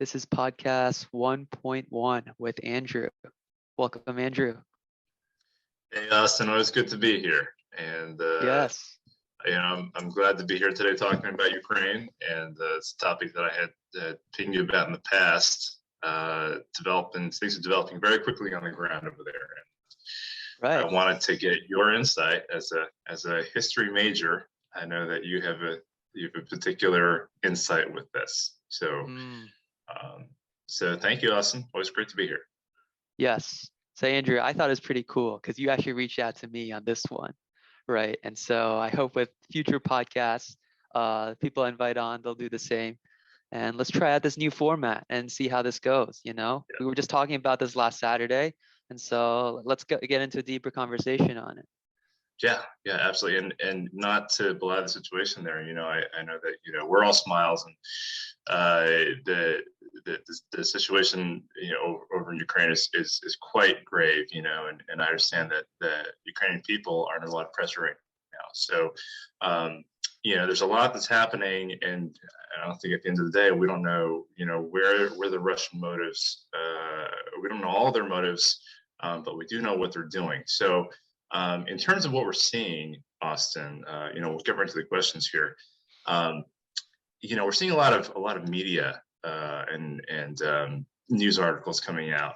This is podcast 1.1 with Andrew. Welcome, Andrew. Hey, Austin, always good to be here. And Yes. I'm glad to be here today talking about Ukraine. And it's a topic that I had pinged you about in the past. Things are developing very quickly on the ground over there. And Right. I wanted to get your insight as a history major. I know that you have a particular insight with this. So thank you, Austin. Always great to be here. Yes. So Andrew, I thought it was pretty cool because you actually reached out to me on this one, right? And so I hope with future podcasts, people I invite on, they'll do the same. And let's try out this new format and see how this goes. Yeah. We were just talking about this last Saturday, and so let's get into a deeper conversation on it. Yeah, absolutely. And not to belie the situation there, I know that, we're all smiles, and the situation, over in Ukraine is quite grave, and I understand that the Ukrainian people are under a lot of pressure right now. So, there's a lot that's happening, and I don't think at the end of the day, we don't know, where the Russian motives, we don't know all their motives, but we do know what they're doing. So, in terms of what we're seeing, Austin, we'll get right to the questions here. We're seeing a lot of media and news articles coming out,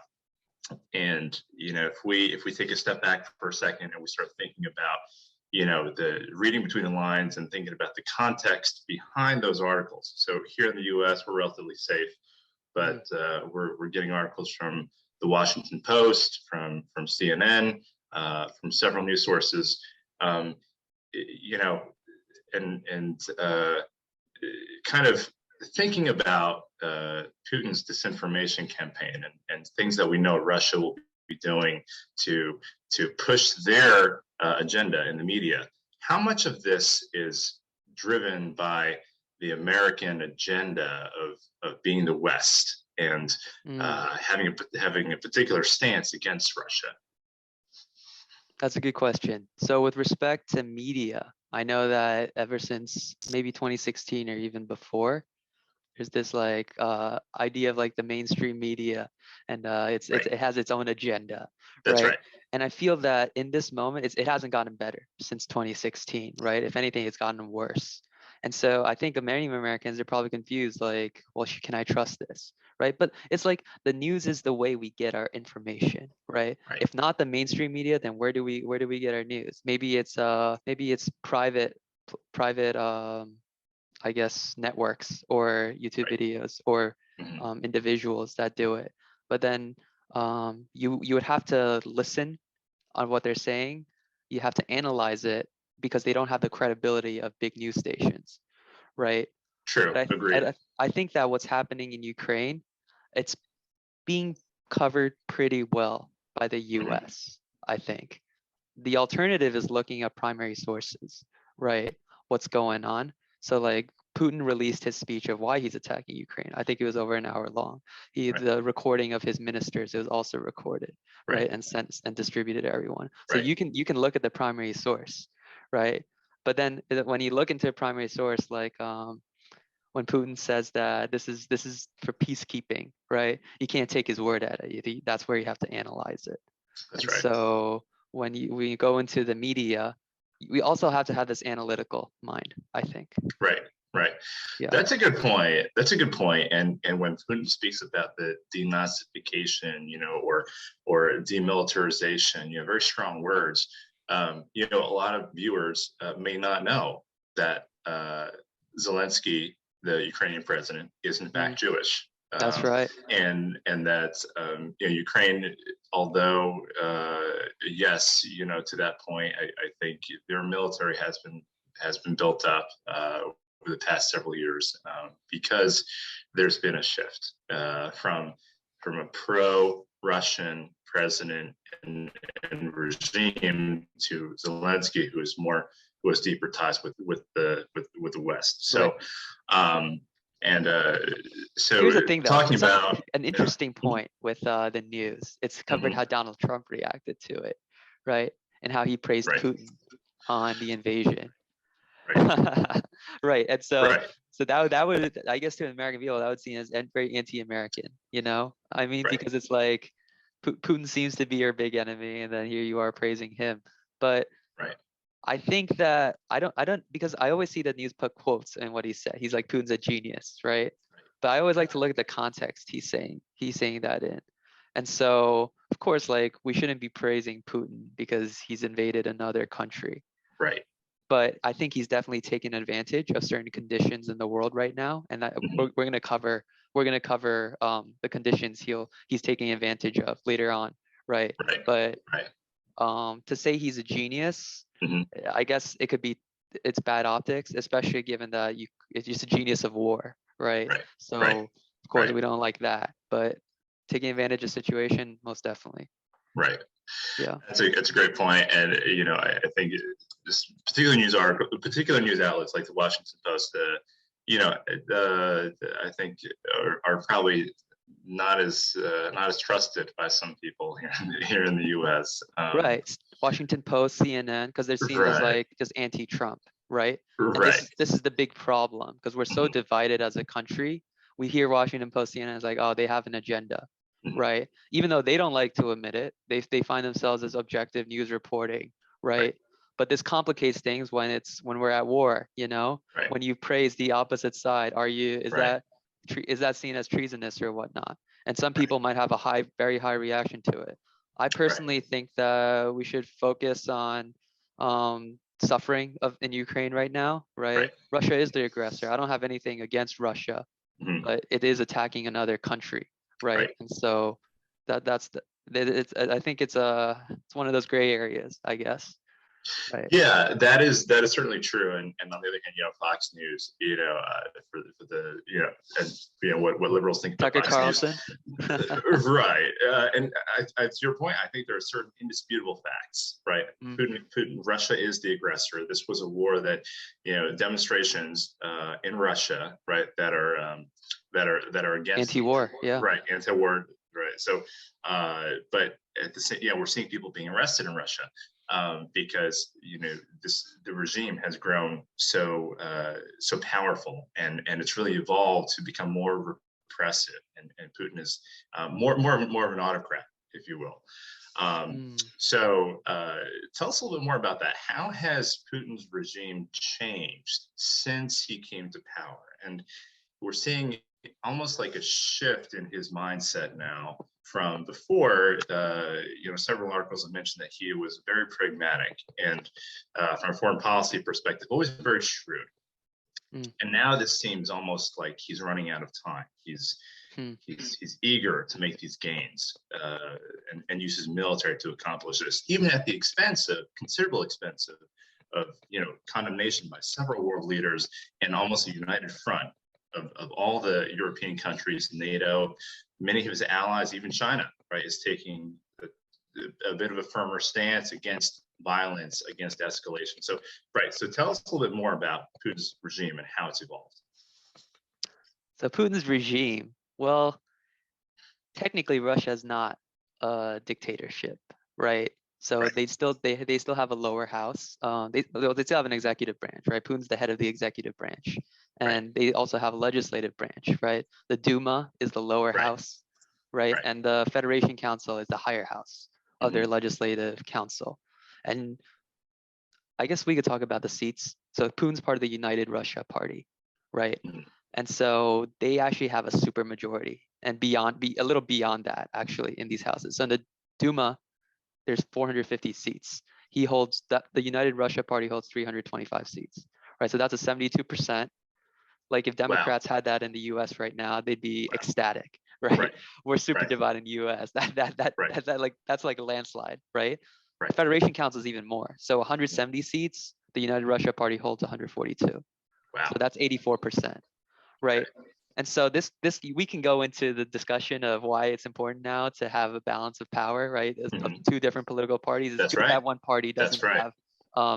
and if we take a step back for a second and we start thinking about the reading between the lines and thinking about the context behind those articles. So here in the U.S., we're relatively safe, but we're getting articles from the Washington Post, from CNN. From several news sources, and kind of thinking about Putin's disinformation campaign and things that we know Russia will be doing to push their agenda in the media. How much of this is driven by the American agenda of being the West and having a particular stance against Russia? That's a good question. So with respect to media, I know that ever since maybe 2016 or even before, there's this idea of the mainstream media, and it has its own agenda. That's right. And I feel that in this moment, it hasn't gotten better since 2016, right? If anything, it's gotten worse. And so I think many Americans are probably confused, can I trust this? Right. But it's like the news is the way we get our information, right? If not the mainstream media, then where do we get our news? Maybe it's private I guess networks or YouTube videos or individuals that do it. But then you would have to listen on what they're saying. You have to analyze it because they don't have the credibility of big news stations, right? True. Agreed. I think that what's happening in Ukraine, it's being covered pretty well by the US, I think. The alternative is looking at primary sources, right? What's going on. So Putin released his speech of why he's attacking Ukraine. I think it was over an hour long. The recording of his ministers, it was also recorded, right? And sent and distributed to everyone. So you can look at the primary source, right? But then when you look into a primary source, when Putin says that this is for peacekeeping, right? You can't take his word at it. That's where you have to analyze it. That's right. So when we go into the media, we also have to have this analytical mind, I think. Right. Yeah. That's a good point. And when Putin speaks about the denazification, or demilitarization, very strong words. A lot of viewers may not know that Zelensky, the Ukrainian president, is in fact Jewish. That's right. And that Ukraine, although yes, to that point, I think their military has been built up over the past several years because there's been a shift from a pro-Russian president and regime to Zelensky, who has deeper ties with the West. So. So here's the thing, though. Talking about an interesting point with the news. It's covered how Donald Trump reacted to it, right? And how he praised Putin on the invasion. Right. And so Right. so that would, I guess, to an American people, that would seem as very anti-American, you know? I mean, Right. because it's like Putin seems to be your big enemy, and then here you are praising him. But Right. I think that I don't because I always see the news put quotes in what he said. He's like, Putin's a genius, right? But I always like to look at the context he's saying that in. And so, of course, like, we shouldn't be praising Putin because he's invaded another country. Right. But I think he's definitely taken advantage of certain conditions in the world right now, and that Mhm. we're gonna cover the conditions he's taking advantage of later on, right? Right. But Right. to say he's a genius, Mhm. I guess it's bad optics, especially given that it's just a genius of war, right? Right. So Right. of course Right. we don't like that, but taking advantage of situation, most definitely. Right. Yeah. That's a great point, and I think this particular news outlets like the Washington Post, I think are probably not as trusted by some people here in the U.S. Right. Washington Post, CNN, because they're seen as Right. like just anti-Trump, right? And Right. this is the big problem because we're so Mhm. divided as a country. We hear Washington Post, CNN is like, oh, they have an agenda, Mhm. right? Even though they don't like to admit it, they find themselves as objective news reporting, Right. right? But this complicates things when we're at war, you know? Right. When you praise the opposite side, Right. is that seen as treasonous or whatnot? And some Right. people might have a very high reaction to it. I Right. personally think that we should focus on suffering in Ukraine right now, right? Right. Russia is the aggressor. I don't have anything against Russia, Mhm. but it is attacking another country, right? Right. And so that's I think it's one of those gray areas, I guess, right? Yeah, that is certainly true. And on the other hand, Fox News, for the and what liberals think about Tucker Fox News, Carlson. right? And to your point, I think there are certain indisputable facts, right? Mhm. Russia is the aggressor. This was a war that, demonstrations in Russia, right, that are against, Anti-war, yeah. right, anti-war, right. So, but at the same, we're seeing people being arrested in Russia because the regime has grown so powerful, and it's really evolved to become more repressive, and Putin is more of an autocrat, if you will. Mm. So tell us a little bit more about that. How has Putin's regime changed since he came to power? And we're seeing almost like a shift in his mindset now from before. Several articles have mentioned that he was very pragmatic and, from a foreign policy perspective, always very shrewd. Mm. And now this seems almost like he's running out of time. He's Mm. he's eager to make these gains, and use his military to accomplish this, even at the considerable expense of condemnation by several world leaders and almost a united front of all the European countries, NATO, many of his allies, even China, right, is taking a bit of a firmer stance against violence, against escalation. So, right. So tell us a little bit more about Putin's regime and how it's evolved. So Putin's regime, well, technically Russia is not a dictatorship, right? So Right. they still have a lower house. They still have an executive branch, right? Putin's the head of the executive branch, Right. and they also have a legislative branch, right? The Duma is the lower Right. house, right? Right. And the Federation Council is the higher house of their Mhm. legislative council. And I guess we could talk about the seats. So Putin's part of the United Russia Party, right? Mhm. And so they actually have a super majority and a little beyond that actually in these houses. So in the Duma, there's 450 seats. The United Russia Party holds 325 seats, right? So that's a 72%. Like if Wow. Democrats had that in the U.S. right now, they'd be Wow. ecstatic, right? Right. We're super Right. divided in the U.S. Right. That's like a landslide, right? The Right. Federation Council is even more. So 170 seats, the United Russia Party holds 142. So Wow. that's 84%, right? Okay. And so this we can go into the discussion of why it's important now to have a balance of power, right? Of Mhm. two different political parties. It's That's good right. that one party That's doesn't right. have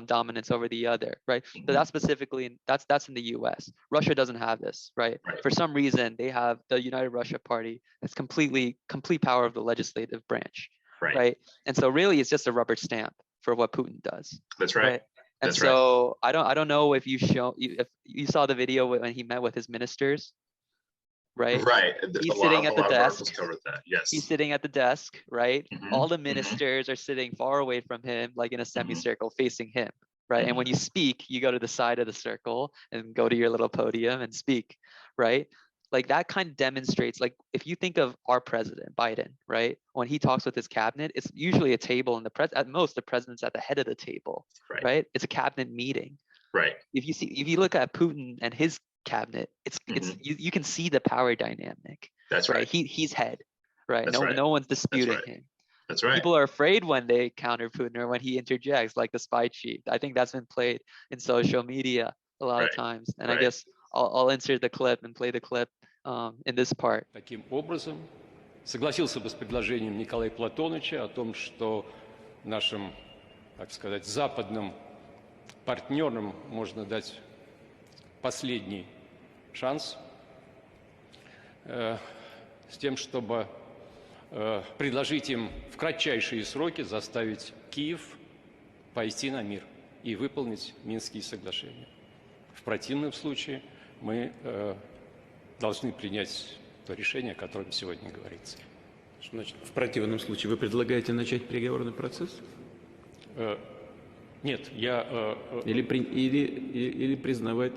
dominance over the other, right? So Mhm. that's specifically that's in the U.S. Russia doesn't have this, right? Right. For some reason, they have the United Russia Party that's complete power of the legislative branch, Right. right? And so really, it's just a rubber stamp for what Putin does, That's right. right? And That's so I don't know if if you saw the video when he met with his ministers, right? right. He's sitting at A the lot of desk. articles covered that. He's Yes. sitting at the desk, right? All the Mm-hmm. ministers are sitting far away from him, like in a Mm-hmm. semicircle facing him, right? And when you speak, you go to the side of the circle and go to your little podium and speak, right? Like that kind of demonstrates, like if you think of our president, Biden, right? When he talks with his cabinet, it's usually a table and at most the president's at the head of the table, Right. right? It's a cabinet meeting. Right. If you look at Putin and his cabinet, it's you can see the power dynamic. That's right. right. He's head, right? That's right. No one's disputing right. him. That's right. People are afraid when they counter Putin or when he interjects, like the spy chief. I think that's been played in social media a lot of times. And I guess I'll insert the clip and play the clip in this part. Таким образом, согласился бы с предложением Николая Платоновича о том, что нашим, так сказать, западным партнерам можно дать последний шанс с тем, чтобы предложить им в кратчайшие сроки заставить Киев пойти на мир и выполнить Минские соглашения. В противном случае мы должны принять то решение, о котором сегодня говорится. Что значит, в противном случае вы предлагаете начать переговорный процесс? Нет, я... Или признавать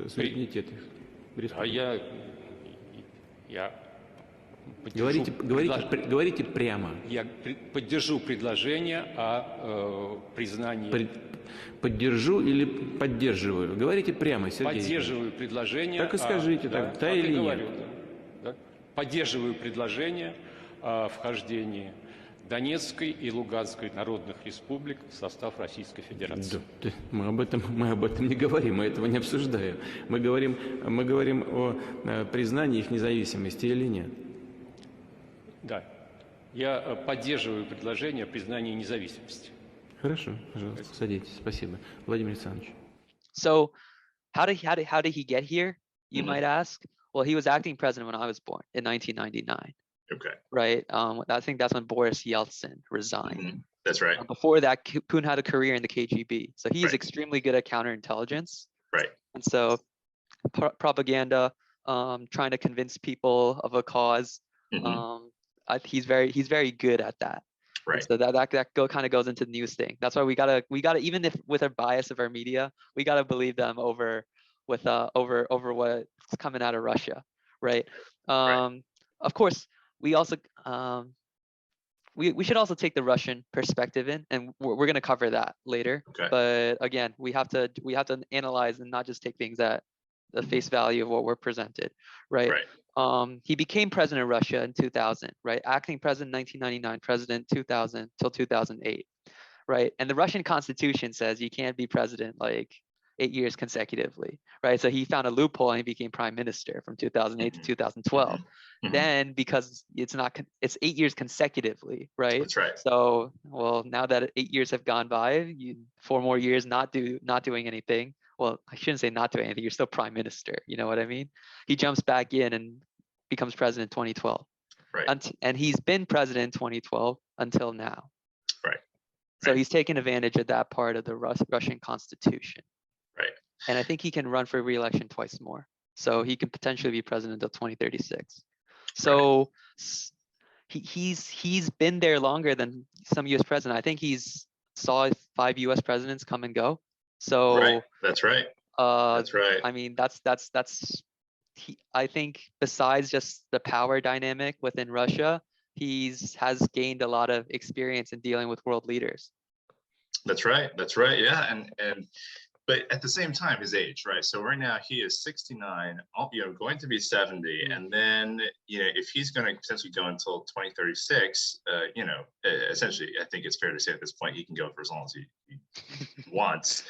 суверенитет их? А я говорите прямо. Я поддержу предложение о признании... Поддержу или поддерживаю? Говорите прямо, Сергей. Поддерживаю предложение... Так и скажите, да или нет. Да. Поддерживаю предложение о вхождении Донецкой и Луганской народных республик в состав Российской Федерации. Да, мы об этом не говорим, мы этого не обсуждаем. Мы говорим о признании их независимости или нет. Да, я поддерживаю предложение о признании независимости. Хорошо, пожалуйста, садитесь. Спасибо. Владимир Александрович. So, how did he get here, you might ask? Well, he was acting president when I was born in 1999. Okay. Right. I think that's when Boris Yeltsin resigned. That's right. Before that, Putin had a career in the KGB. So he's extremely good at counterintelligence. Right. And so propaganda, trying to convince people of a cause. He's very good at that. Right. And so that kind of goes into the news thing. That's why we gotta even if with our bias of our media, we gotta believe them over what's coming out of Russia. Right. Of course, we also we should also take the Russian perspective in, and we're going to cover that later. Okay. But again, we have to analyze and not just take things at the face value of what we're presented, right? He became president of Russia in 2000, right? Acting president 1999, president 2000 till 2008, right? And the Russian constitution says you can't be president like 8 years consecutively, right? So he found a loophole and he became prime minister from 2008 to 2012. Then because it's 8 years consecutively, right? That's right. So, well, now that 8 years have gone by, 4 more years not doing anything. Well, I shouldn't say not doing anything. You're still prime minister. You know what I mean? He jumps back in and becomes president in 2012. Right. And he's been president in 2012 until now. Right. So he's taken advantage of that part of the Russian constitution. Right. And I think he can run for re-election twice more. So he could potentially be president until 2036. So he's been there longer than some U.S. president. I think he's saw 5 U.S. presidents come and go. So that's right. That's right. I mean, I think besides just the power dynamic within Russia, has gained a lot of experience in dealing with world leaders. That's right. That's right. Yeah. And but at the same time, his age, right? So right now he is 69, going to be 70. And then, if he's going to potentially go until 2036, essentially, I think it's fair to say at this point, he can go for as long as he wants.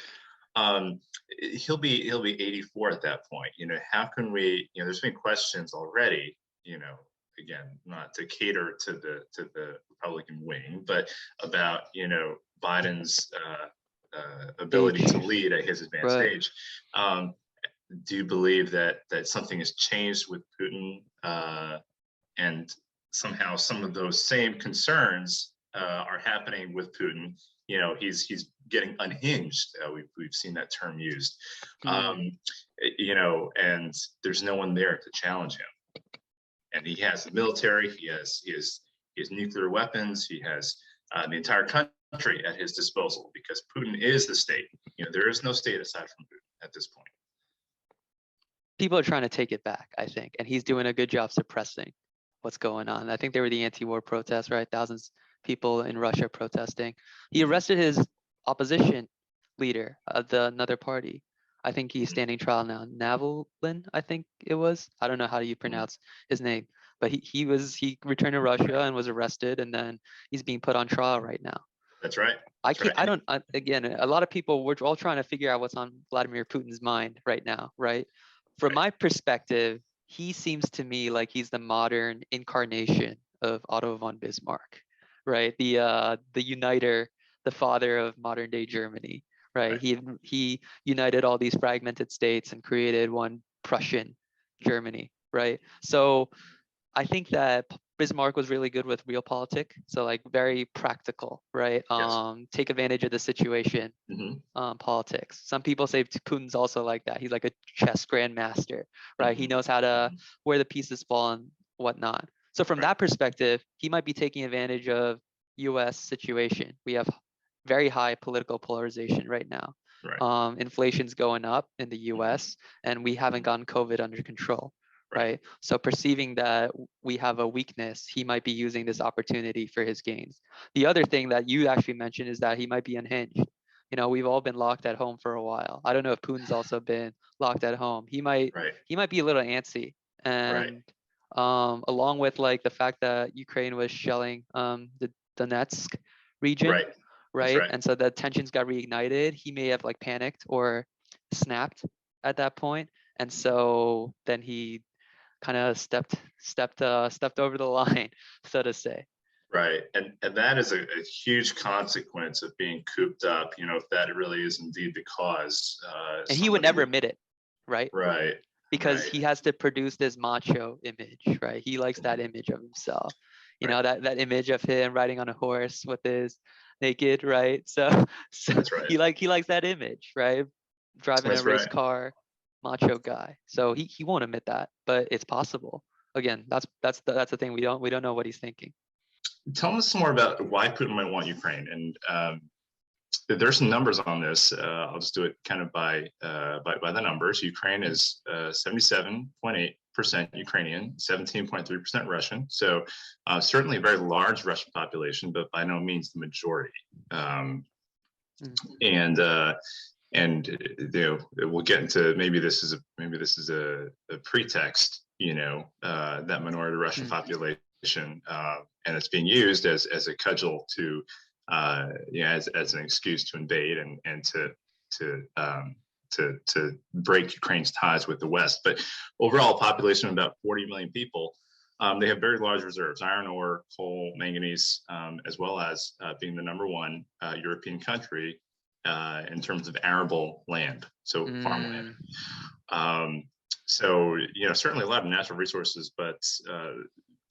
He'll be 84 at that point. How can we, there's been questions already, again, not to cater to the Republican wing, but about, Biden's, ability to lead at his advanced age. Do you believe that something has changed with Putin, and somehow some of those same concerns are happening with Putin, he's getting unhinged. We've seen that term used. Mm. And there's no one there to challenge him. And he has the military. He has nuclear weapons. He has the entire country at his disposal, because Putin is the state. There is no state aside from Putin at this point. People are trying to take it back, I think, and he's doing a good job suppressing what's going on. I think they were the anti-war protests, right? Thousands of people in Russia protesting. He arrested his opposition leader of another party. I think he's standing trial now. Navalny, I think it was. I don't know how you pronounce his name, but he returned to Russia and was arrested, and then he's being put on trial right now. That's right. Again, a lot of people, we're all trying to figure out what's on Vladimir Putin's mind right now, right? From my perspective, he seems to me like he's the modern incarnation of Otto von Bismarck, right? The uniter, the father of modern day Germany, right? He united all these fragmented states and created one Prussian Germany, right? So I think that Bismarck was really good with realpolitik, so like very practical, right? Take advantage of the situation, politics. Some people say Putin's also like that. He's like a chess grandmaster, right? He knows how to where the pieces fall and whatnot. So from that perspective, he might be taking advantage of U.S. situation. We have very high political polarization right now. Inflation's going up in the U.S. and we haven't gotten COVID under control. Right. So perceiving that we have a weakness, he might be using this opportunity for his gains. The other thing that you actually mentioned is that he might be unhinged. We've all been locked at home for a while. I don't know if Putin's also been locked at home. He might be a little antsy. And along with like the fact that Ukraine was shelling the Donetsk region, right? And so the tensions got reignited. He may have like panicked or snapped at that point. And so then he kind of stepped over the line, so to say. Right, and that is a huge consequence of being cooped up. If that really is indeed the cause. And he would never admit it, right? Right. Because he has to produce this macho image, right? He likes that image of himself. That image of him riding on a horse with his naked, right? So that's right. he likes that image, right? Driving a race car. Macho guy, so he won't admit that, but it's possible. Again, that's the thing. We don't know what he's thinking. Tell us more about why Putin might want Ukraine, and there's some numbers on this. I'll just do it kind of by the numbers. Ukraine is 77.8% Ukrainian, 17.3% Russian. So certainly a very large Russian population, but by no means the majority. And we'll get into maybe this is a pretext, that minority Russian population, and it's being used as a cudgel to, as an excuse to invade and to break Ukraine's ties with the West. But overall, population of about 40 million people. They have very large reserves: iron ore, coal, manganese, as well as being the number one European country in terms of arable land, so farmland. So certainly a lot of natural resources, but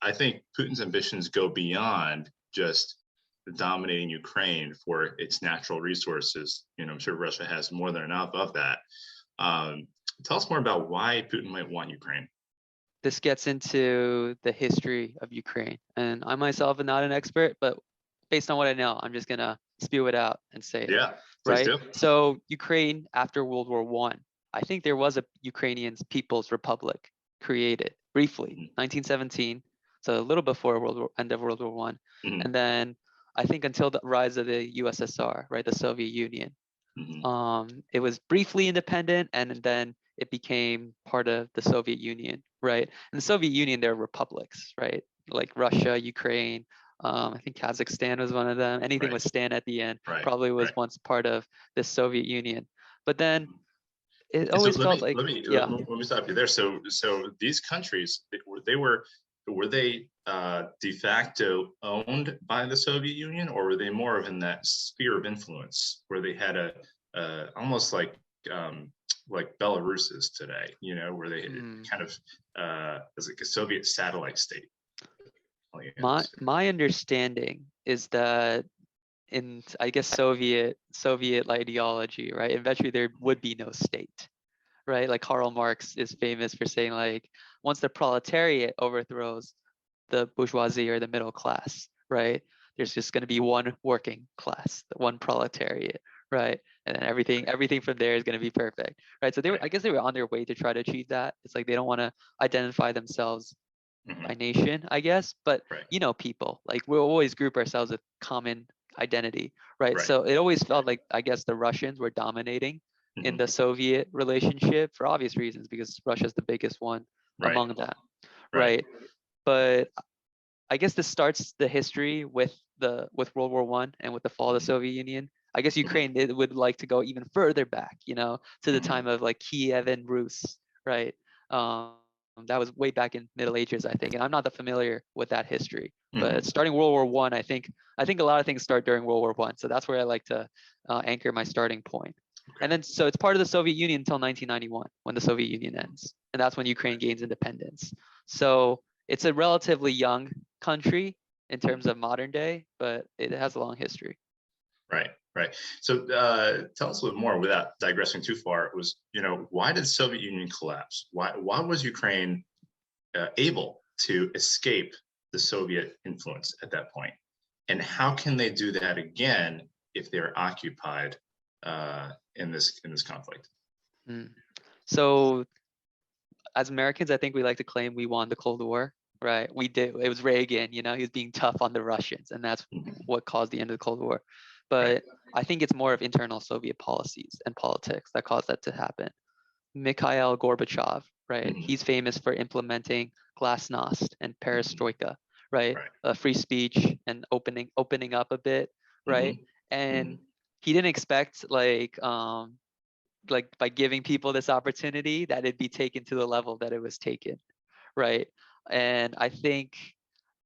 I think Putin's ambitions go beyond just dominating Ukraine for its natural resources. I'm sure Russia has more than enough of that. Tell us more about why Putin might want Ukraine. This gets into the history of Ukraine, and I myself am not an expert, but based on what I know, I'm just gonna spew it out and say it. Yeah. Right. So Ukraine after World War I think there was a Ukrainian People's Republic created briefly, 1917. So a little before end of World War I, and then I think until the rise of the USSR, right, the Soviet Union. It was briefly independent, and then it became part of the Soviet Union, right? In the Soviet Union, there are republics, right, like Russia, Ukraine. I think Kazakhstan was one of them. Anything with Stan at the end probably was once part of the Soviet Union. But then it always felt like, let me stop you there. So these countries, were they de facto owned by the Soviet Union, or were they more of in that sphere of influence where they had a almost like Belarus is today, where they kind of as like a Soviet satellite state? My understanding is that in I guess Soviet ideology, right? Eventually there would be no state, right? Like Karl Marx is famous for saying like once the proletariat overthrows the bourgeoisie or the middle class, right? There's just going to be one working class, one proletariat, right? And then everything from there is going to be perfect, right? So I guess they were on their way to try to achieve that. It's like they don't want to identify themselves by nation, I guess, but people, like we'll always group ourselves with common identity, right? So it always felt like, I guess, the Russians were dominating in the Soviet relationship for obvious reasons, because Russia's the biggest one among them, right? But I guess this starts the history with World War I and with the fall of the Soviet Union. I guess Ukraine would like to go even further back, to the time of like Kiev and Rus, right? That was way back in Middle Ages, I think, and I'm not that familiar with that history. But starting World War I, I think a lot of things start during World War I, so that's where I like to anchor my starting point. And then so it's part of the Soviet Union until 1991, when the Soviet Union ends, and that's when Ukraine gains independence. So it's a relatively young country in terms of modern day, but it has a long history. Right. So tell us a little more, without digressing too far. It was, why did the Soviet Union collapse? Why was Ukraine able to escape the Soviet influence at that point? And how can they do that again if they're occupied in this conflict? So as Americans, I think we like to claim we won the Cold War, right? We did. It was Reagan, he was being tough on the Russians, and that's what caused the end of the Cold War. But I think it's more of internal Soviet policies and politics that caused that to happen. Mikhail Gorbachev, right? He's famous for implementing glasnost and perestroika, right? Free speech and opening up a bit, right? And he didn't expect like by giving people this opportunity that it'd be taken to the level that it was taken, right? And I think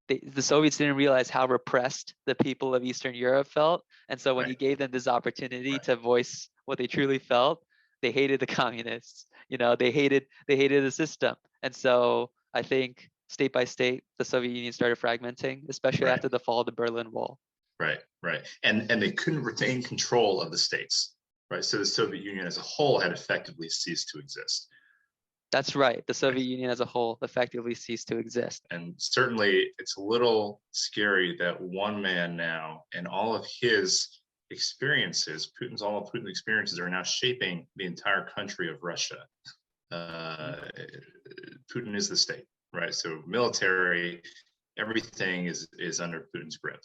the Soviets didn't realize how repressed the people of Eastern Europe felt. And so when he gave them this opportunity to voice what they truly felt, they hated the communists. They hated the system. And so I think state by state, the Soviet Union started fragmenting, especially after the fall of the Berlin Wall. Right. And they couldn't retain control of the states, right? So the Soviet Union as a whole had effectively ceased to exist. That's right. The Soviet Union as a whole effectively ceased to exist. And certainly it's a little scary that one man now and all of his experiences, all of Putin's experiences, are now shaping the entire country of Russia. Putin is the state, right? So military, everything is under Putin's grip.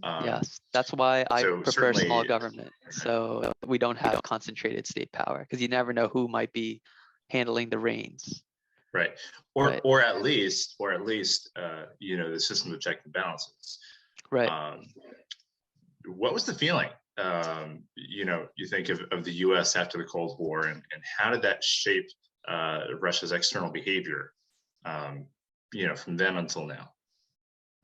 Yes, that's why I prefer small government. Right. So we don't have concentrated state power, because you never know who might be handling the reins. Right. Or at least the system of check and balances. Right. What was the feeling, you think of the US after the Cold War, and how did that shape Russia's external behavior, from then until now?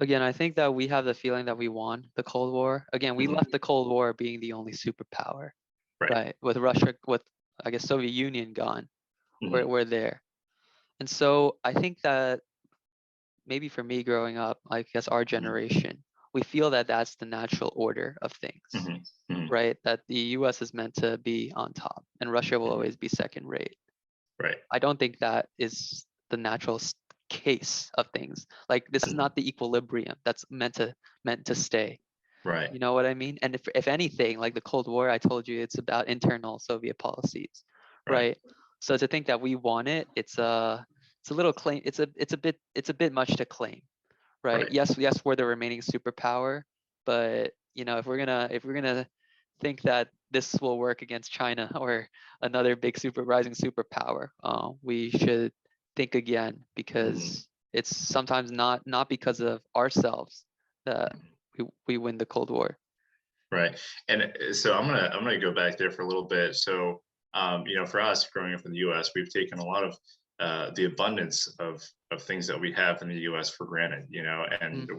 Again, I think that we have the feeling that we won the Cold War. Again, we left the Cold War being the only superpower, right? With Russia, with I guess Soviet Union gone, we're there. And so I think that maybe for me growing up, I guess our generation, we feel that that's the natural order of things, right? That the US is meant to be on top and Russia will always be second rate. Right. I don't think that is the natural case of things. Like this is not the equilibrium that's meant to stay. Right. You know what I mean? And if anything, like the Cold War, I told you it's about internal Soviet policies, right? So to think that we won it, it's a little claim. It's a bit much to claim, right? Yes, we're the remaining superpower, but if we're gonna think that this will work against China or another big rising superpower, we should think again, because it's sometimes not because of ourselves that we win the Cold War. Right. And so I'm gonna go back there for a little bit. So for us growing up in the US, we've taken a lot of the abundance of things that we have in the US for granted, and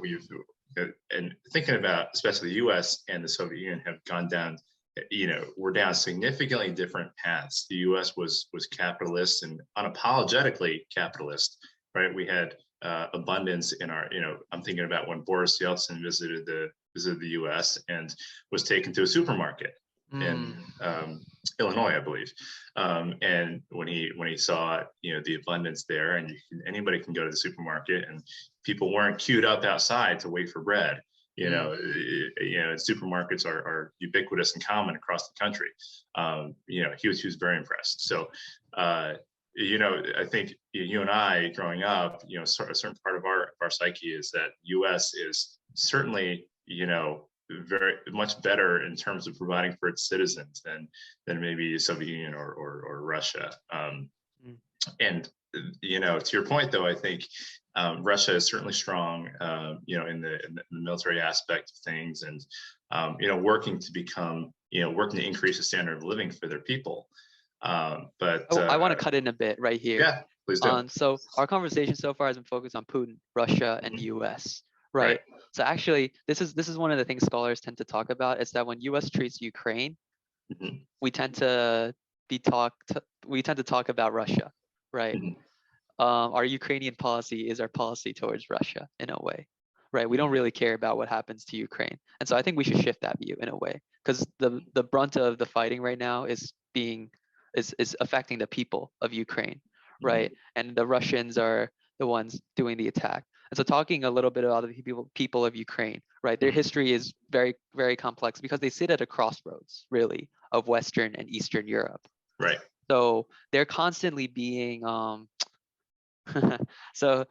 and thinking about especially the US and the Soviet Union have gone down, we're down significantly different paths. The US was capitalist and unapologetically capitalist, right? We had abundance in our, I'm thinking about when Boris Yeltsin visited the visited the U.S. and was taken to a supermarket in Illinois, I believe. And when he saw, the abundance there, and anybody can go to the supermarket, and people weren't queued up outside to wait for bread. Supermarkets are ubiquitous and common across the country. He was very impressed. So, I think you and I growing up, a certain part of our psyche is that U.S. is certainly, very much better in terms of providing for its citizens than maybe the Soviet Union or Russia. And to your point, though, I think Russia is certainly strong, in the military aspect of things, and working to increase the standard of living for their people. But I want to cut in a bit right here. Yeah, please do. So our conversation so far has been focused on Putin, Russia, and U.S. Right? So actually, this is one of the things scholars tend to talk about, is that when U.S. treats Ukraine, we tend to talk about Russia, right? Our Ukrainian policy is our policy towards Russia in a way, right? We don't really care about what happens to Ukraine, and so I think we should shift that view in a way, because the brunt of the fighting right now is affecting the people of Ukraine, right? And the Russians are the ones doing the attack. And so talking a little bit about the people of Ukraine, right? Their history is very, very complex because they sit at a crossroads, really, of Western and Eastern Europe. Right. So they're constantly being, so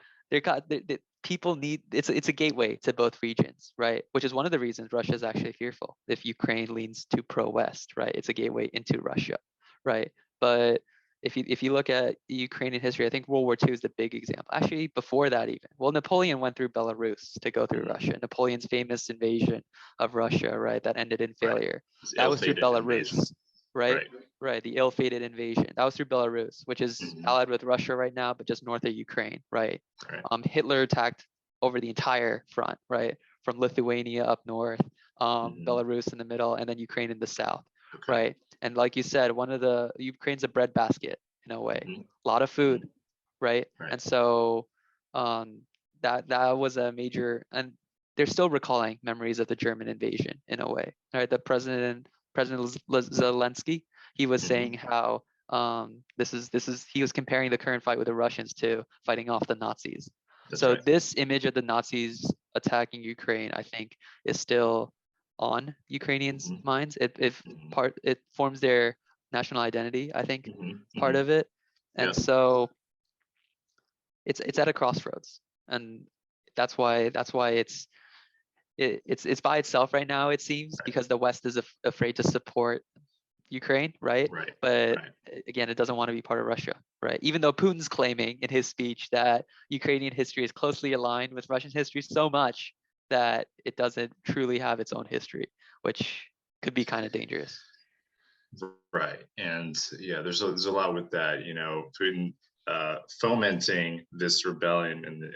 people need, it's a gateway to both regions, right? Which is one of the reasons Russia is actually fearful if Ukraine leans to pro-West, right? It's a gateway into Russia, right? But if you look at Ukrainian history, I think World War II is the big example. Actually, before that even. Well, Napoleon went through Belarus to go through Russia. Napoleon's famous invasion of Russia, right? That ended in failure. That was through Belarus, right? Right, the ill-fated invasion. That was through Belarus, which is allied with Russia right now, but just north of Ukraine, right? Hitler attacked over the entire front, right? From Lithuania up north, Belarus in the middle, and then Ukraine in the south, right? And like you said, Ukraine's a breadbasket in a way, a lot of food, right? And so that was a major, and they're still recalling memories of the German invasion in a way, right? The President Zelensky, he was saying how he was comparing the current fight with the Russians to fighting off the Nazis. This image of the Nazis attacking Ukraine, I think, is still on Ukrainians' minds. It forms their national identity, I think, part of it. And so it's at a crossroads, and that's why it's by itself right now, it seems, because the West is afraid to support Ukraine, right? But again, it doesn't want to be part of Russia, right? Even though Putin's claiming in his speech that Ukrainian history is closely aligned with Russian history so much that it doesn't truly have its own history, which could be kind of dangerous. Right. And yeah, there's a lot with that, Putin fomenting this rebellion in the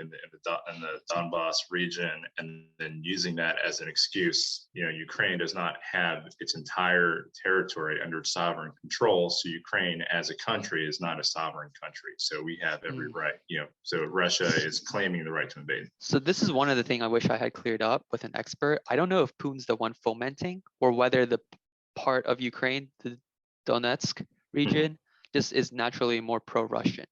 Donbass region, and then using that as an excuse. Ukraine does not have its entire territory under sovereign control, so Ukraine as a country is not a sovereign country. So we have every right, so Russia is claiming the right to invade. So this is one of the things I wish I had cleared up with an expert. I don't know if Putin's the one fomenting, or whether the part of Ukraine, the Donetsk region, just is naturally more pro-Russian.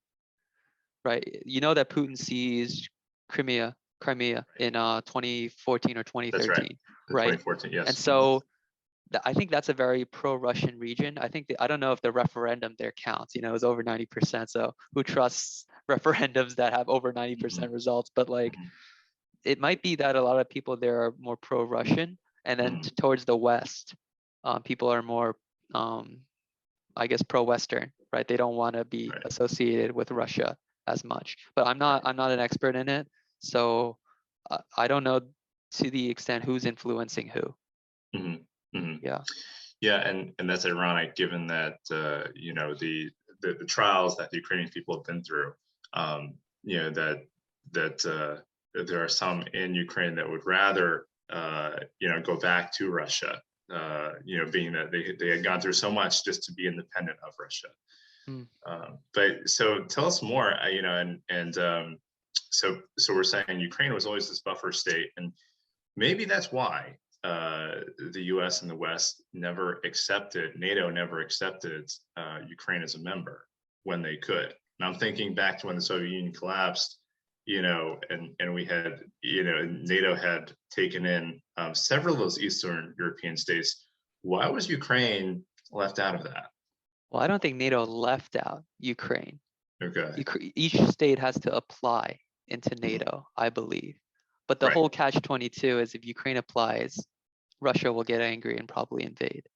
Right, that Putin seized Crimea in 2014 or 2013, that's right? 2014, yes. And so I think that's a very pro-Russian region. I don't know if the referendum there counts. It was over 90%. So who trusts referendums that have over 90% results? But it might be that a lot of people there are more pro-Russian, and then towards the West, people are more, I guess, pro-Western. Right, they don't want to be associated with Russia as much. But I'm not an expert in it, so I don't know to the extent who's influencing who. Yeah, and that's ironic, given that the trials that the Ukrainian people have been through. That there are some in Ukraine that would rather go back to Russia, being that they had gone through so much just to be independent of Russia. But so tell us more, so we're saying Ukraine was always this buffer state, and maybe that's why the U.S. and the West NATO never accepted Ukraine as a member when they could. And I'm thinking back to when the Soviet Union collapsed, and we had, NATO had taken in several of those Eastern European states. Why was Ukraine left out of that? Well, I don't think NATO left out Ukraine. Okay. Each state has to apply into NATO, I believe. But the Right. whole catch-22 is if Ukraine applies, Russia will get angry and probably invade.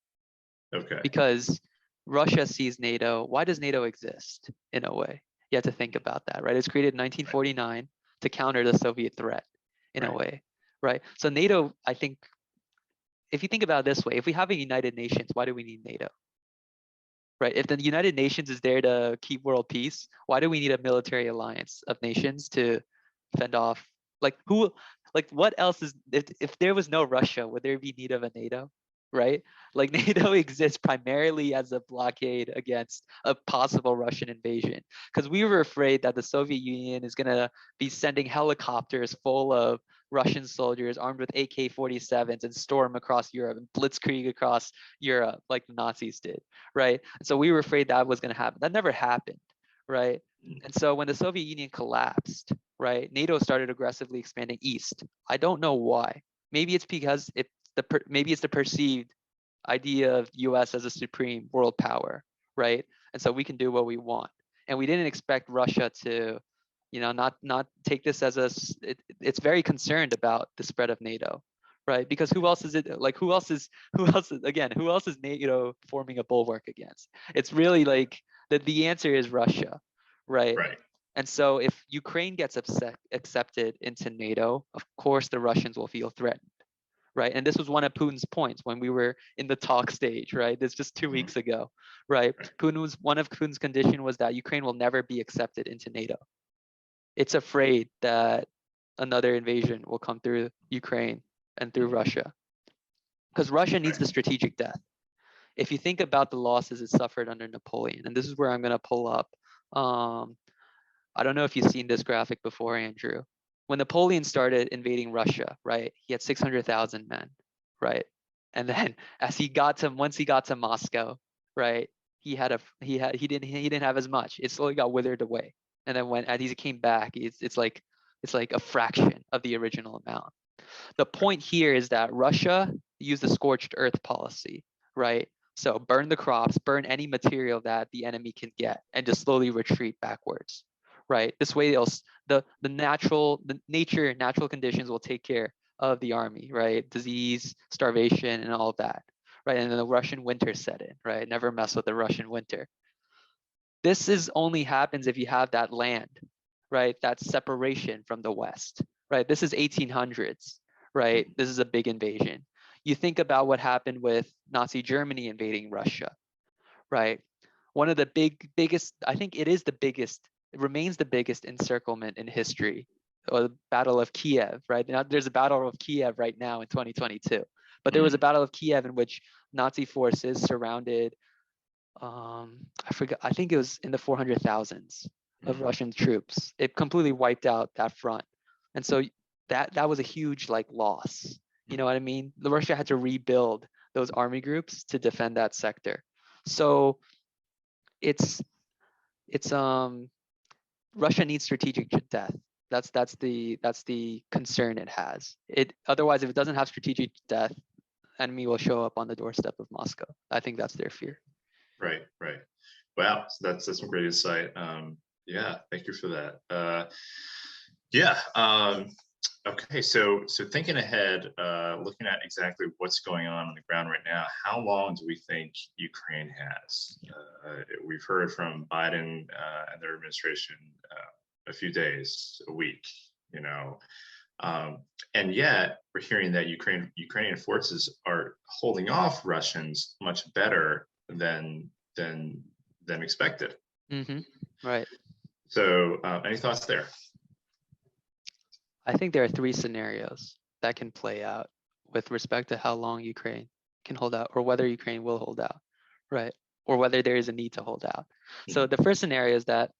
Okay. Because Russia sees NATO. Why does NATO exist in a way? You have to think about that, right? It's created in 1949 to counter the Soviet threat in a way, right? So NATO, I think, if you think about it this way, if we have a United Nations, why do we need NATO? Right? If the United Nations is there to keep world peace, why do we need a military alliance of nations to fend off? What else is, if there was no Russia, would there be need of a NATO? Right? Like NATO exists primarily as a blockade against a possible Russian invasion, because we were afraid that the Soviet Union is going to be sending helicopters full of Russian soldiers armed with AK-47s and storm across Europe and blitzkrieg across Europe like the Nazis did, right? And so we were afraid that was going to happen. That never happened, right? And so when the Soviet Union collapsed, right, NATO started aggressively expanding east. I don't know why. Maybe it's because maybe it's the perceived idea of US as a supreme world power, right? And so we can do what we want. And we didn't expect Russia to, not take this as it's very concerned about the spread of NATO, right? Because who else is NATO forming a bulwark against? It's really like the answer is Russia, right? Right. And so if Ukraine gets accepted into NATO, of course the Russians will feel threatened. Right. And this was one of Putin's points when we were in the talk stage, right? This just 2 weeks ago, right? One of Putin's condition was that Ukraine will never be accepted into NATO. It's afraid that another invasion will come through Ukraine and through Russia, because Russia needs the strategic death. If you think about the losses it suffered under Napoleon, and this is where I'm going to pull up. I don't know if you've seen this graphic before, Andrew. When Napoleon started invading Russia, right, he had 600,000 men, right? And then once he got to Moscow, right, he didn't have as much. It slowly got withered away. And then as he came back, it's like a fraction of the original amount. The point here is that Russia used the scorched earth policy, right? So burn the crops, burn any material that the enemy can get, and just slowly retreat backwards. Right. This way, the natural conditions will take care of the army. Right. Disease, starvation, and all of that. Right. And then the Russian winter set in. Right. Never mess with the Russian winter. This only happens if you have that land. Right. That separation from the West. Right. This is 1800s. Right. This is a big invasion. You think about what happened with Nazi Germany invading Russia. Right. One of the biggest. I think it is the biggest. It remains the biggest encirclement in history, or the Battle of Kiev, right? Now, there's a Battle of Kiev right now in 2022, but there was a Battle of Kiev in which Nazi forces surrounded, I forgot, I think it was in the 400,000s of Russian troops. It completely wiped out that front. And so that was a huge loss. You know what I mean? Russia had to rebuild those army groups to defend that sector. So it's Russia needs strategic death. That's the concern it has. Otherwise, if it doesn't have strategic death, enemy will show up on the doorstep of Moscow. I think that's their fear. Right. Wow, so that's some great insight. Yeah, thank you for that. Okay, so thinking ahead, looking at exactly what's going on the ground right now, how long do we think Ukraine has? We've heard from Biden and their administration a few days, a week, and yet we're hearing that Ukrainian forces are holding off Russians much better than expected. Right. So, any thoughts there? I think there are 3 scenarios that can play out with respect to how long Ukraine can hold out, or whether Ukraine will hold out, right? Or whether there is a need to hold out. So the first scenario is that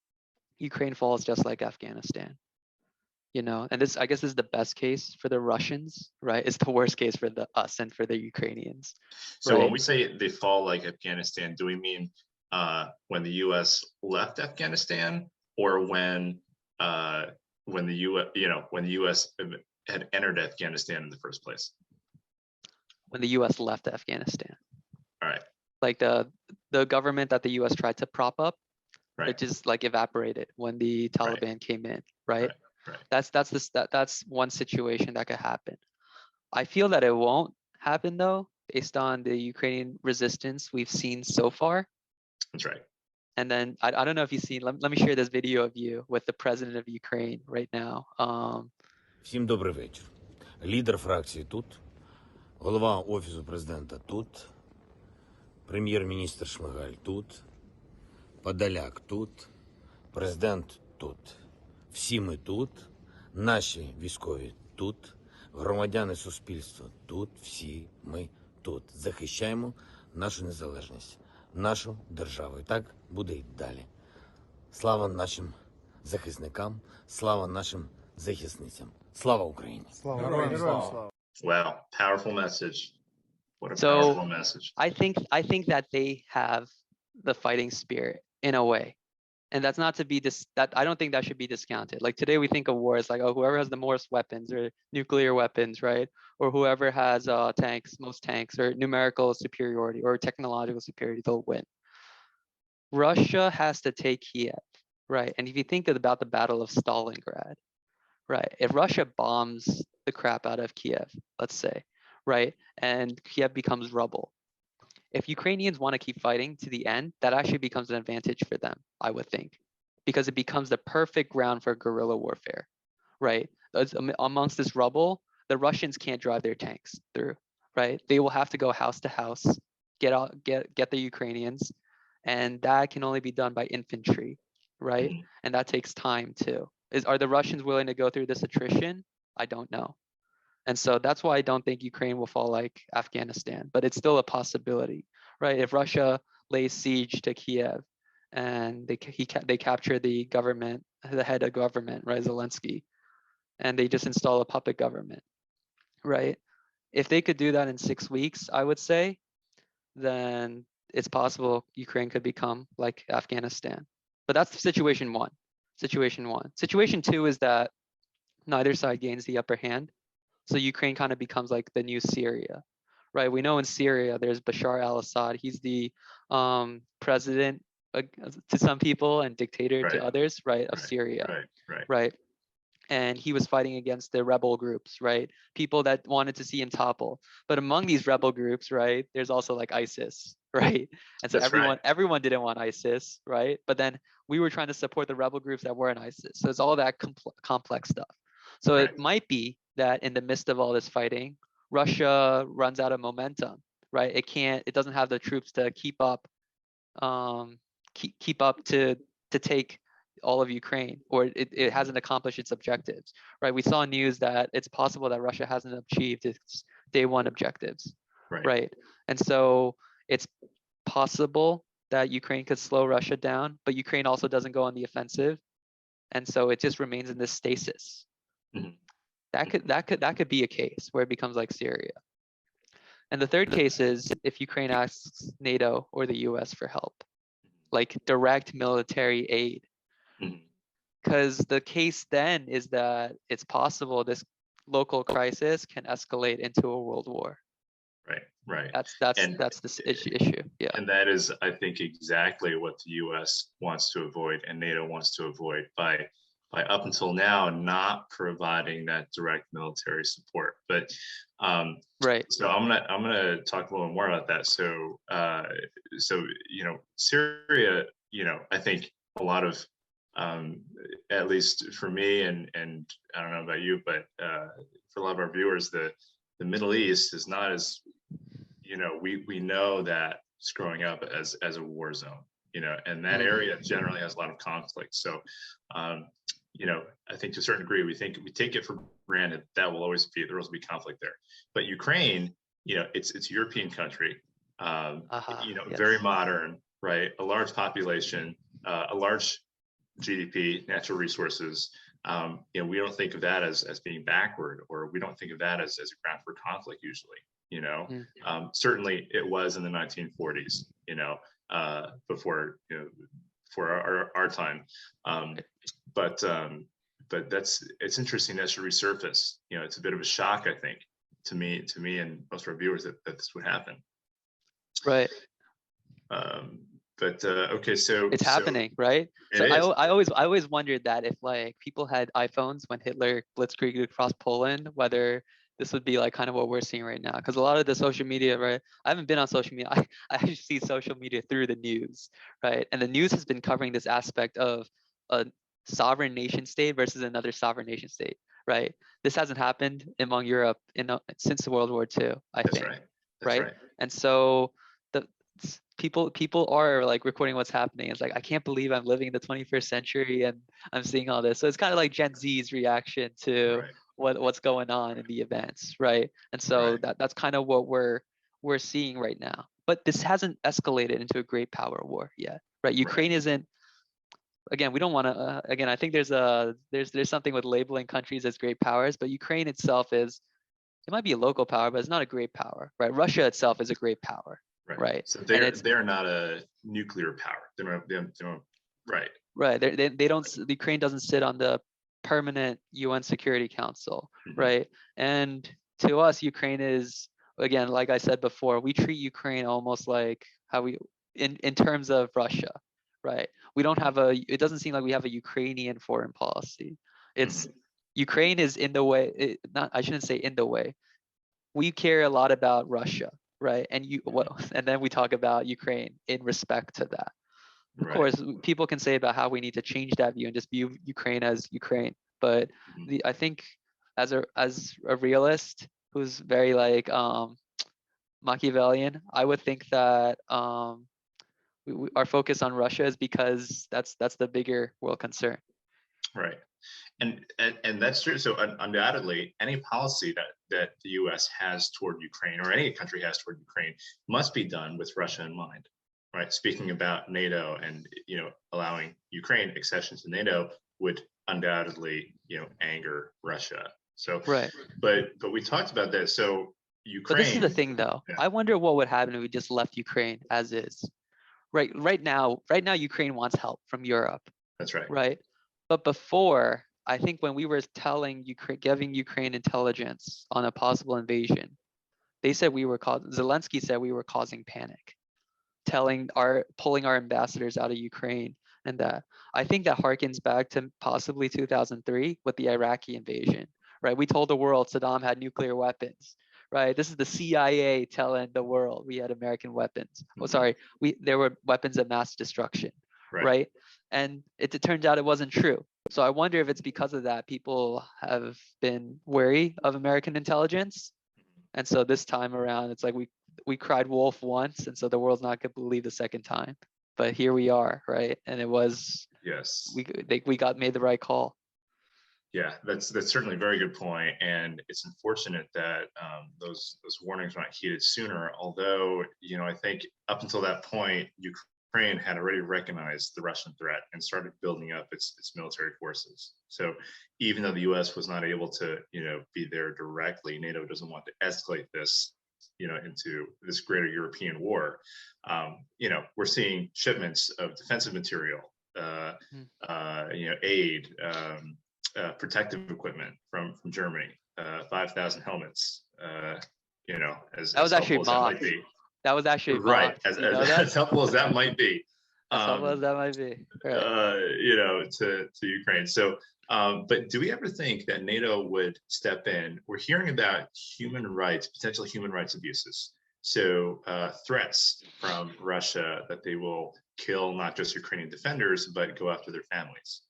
Ukraine falls just like Afghanistan, you know, and this, I guess, is the best case for the Russians, right? It's the worst case for us and for the Ukrainians. So right? when we say they fall like Afghanistan, do we mean when the U.S. left Afghanistan, or when the U.S. when the U.S. had entered Afghanistan in the first place? When the U.S. left Afghanistan, All right. like the government that the U.S. tried to prop up, Right. it just like evaporated when the Taliban came in, right? Right. That's one situation that could happen. I feel that it won't happen though, based on the Ukrainian resistance we've seen so far. That's right. And then I don't know if you've seen, let me share this video of you with the president of Ukraine right now. Всім добрий вечір. Лідер фракції тут, голова Офісу президента тут, прем'єр-міністр Шмигаль тут, Подоляк тут, президент тут. Всі ми тут, наші військові тут, громадяни суспільства тут, всі ми тут. Захищаємо нашу незалежність, нашу державу. І так буде й далі. Слава нашим захисникам, слава нашим захисницям. Слава Україні! Wow, powerful message. What a So, powerful message. I think that they have the fighting spirit in a way. And that's not to be I don't think that should be discounted. Like today we think of war as like, oh, whoever has the most weapons or nuclear weapons, right? Or whoever has most tanks or numerical superiority or technological superiority, they'll win. Russia has to take Kiev, right? And if you think about the Battle of Stalingrad, right? If Russia bombs the crap out of Kiev, let's say, right? And Kiev becomes rubble. If Ukrainians want to keep fighting to the end, that actually becomes an advantage for them, I would think, because it becomes the perfect ground for guerrilla warfare, right? Amongst this rubble, the Russians can't drive their tanks through, right? They will have to go house to house, get the Ukrainians, and that can only be done by infantry, right? And that takes time too. Are the Russians willing to go through this attrition? I don't know. And so that's why I don't think Ukraine will fall like Afghanistan, but it's still a possibility, right? If Russia lays siege to Kiev and they capture the government, the head of government, right, Zelensky, and they just install a puppet government, right? If they could do that in 6 weeks, I would say, then it's possible Ukraine could become like Afghanistan. But that's situation one. Situation two is that neither side gains the upper hand. So Ukraine kind of becomes like the new Syria, right? We know in Syria, there's Bashar al-Assad. He's the president to some people and dictator to others, right, of Syria, right? And he was fighting against the rebel groups, right? People that wanted to see him topple. But among these rebel groups, right, there's also like ISIS, right? And so everyone didn't want ISIS, right? But then we were trying to support the rebel groups that were in ISIS. So it's all that complex stuff. So it might be that in the midst of all this fighting, Russia runs out of momentum, right? It doesn't have the troops to keep up to take all of Ukraine, or it hasn't accomplished its objectives, right? We saw news that it's possible that Russia hasn't achieved its day one objectives, right? And so it's possible that Ukraine could slow Russia down, but Ukraine also doesn't go on the offensive. And so it just remains in this stasis. That could be a case where it becomes like Syria. And the third case is if Ukraine asks NATO or the US for help, like direct military aid. Because the case then is that it's possible this local crisis can escalate into a world war. Right. That's the issue. Yeah. And that is, I think, exactly what the US wants to avoid and NATO wants to avoid by up until now not providing that direct military support. But so I'm gonna talk a little more about that. So Syria, I think a lot of at least for me and I don't know about you, but for a lot of our viewers, the Middle East is not as we know that it's growing up as a war zone, and that area generally has a lot of conflict. So I think to a certain degree, we take it for granted that there will always be conflict there. But Ukraine, it's a European country, very modern, right? A large population, a large GDP, natural resources, we don't think of that as being backward, or we don't think of that as a ground for conflict usually. Certainly it was in the 1940s, before for our time, but it's interesting that should resurface. It's a bit of a shock, I think, to me and most of our viewers that this would happen. Right. Okay, so it's happening, right? So I always wondered that if like people had iPhones when Hitler blitzkrieged across Poland, whether this would be like kind of what we're seeing right now. Because a lot of the social media, right? I haven't been on social media. I actually see social media through the news, right? And the news has been covering this aspect of a sovereign nation state versus another sovereign nation state, right? This hasn't happened among Europe since World War II, I think. That's right. And so the people are like recording what's happening. It's like, I can't believe I'm living in the 21st century and I'm seeing all this. So it's kind of like Gen Z's reaction to what's going on in the events, right? And so that's kind of what we're seeing right now. But this hasn't escalated into a great power war yet, right? Ukraine isn't. Again, we don't want to. Again, I think there's something with labeling countries as great powers, but Ukraine itself is. It might be a local power, but it's not a great power, right? Russia itself is a great power, right? So they're not a nuclear power. They're not, right. Right. They don't. The Ukraine doesn't sit on the permanent UN Security Council, right? And to us, Ukraine is, again, like I said before, we treat Ukraine almost like how we in terms of Russia, right? We don't have it doesn't seem like we have a Ukrainian foreign policy. It's Ukraine is in the way, I shouldn't say in the way. We care a lot about Russia, right? And and then we talk about Ukraine in respect to that. Of course, people can say about how we need to change that view and just view Ukraine as Ukraine. But I think as a realist who's very like Machiavellian, I would think that our focus on Russia is because that's the bigger world concern. Right. And that's true. So undoubtedly, any policy that the U.S. has toward Ukraine, or any country has toward Ukraine, must be done with Russia in mind, right? Speaking about NATO and allowing Ukraine accession to NATO would undoubtedly anger Russia. So but we talked about that. So Ukraine. But this is the thing, though. I wonder what would happen if we just left Ukraine as is. Right now, Ukraine wants help from Europe. That's right. Right. But before, I think when we were giving Ukraine intelligence on a possible invasion, they said Zelensky said we were causing panic, pulling our ambassadors out of Ukraine, and that. I think that harkens back to possibly 2003 with the Iraqi invasion, right? We told the world Saddam had nuclear weapons, right? This is the CIA telling the world we had American weapons. Oh, sorry, there were weapons of mass destruction, right? And it turns out it wasn't true. So I wonder if it's because of that people have been wary of American intelligence. And so this time around, it's like we cried wolf once, and so the world's not going to believe the second time. But here we are, right? And it was we got made the right call. Yeah, that's certainly a very good point, and it's unfortunate that those warnings were not heeded sooner. Although I think up until that point, Ukraine had already recognized the Russian threat and started building up its military forces. So even though the U.S. was not able to be there directly, NATO doesn't want to escalate this into this greater European war. We're seeing shipments of defensive material, aid, protective equipment from Germany, 5,000 helmets. That was actually mocked. That was actually right. As helpful as that might be. As helpful as that might be. Right. To Ukraine. So, but do we ever think that NATO would step in? We're hearing about potential human rights abuses. So threats from Russia that they will kill not just Ukrainian defenders, but go after their families.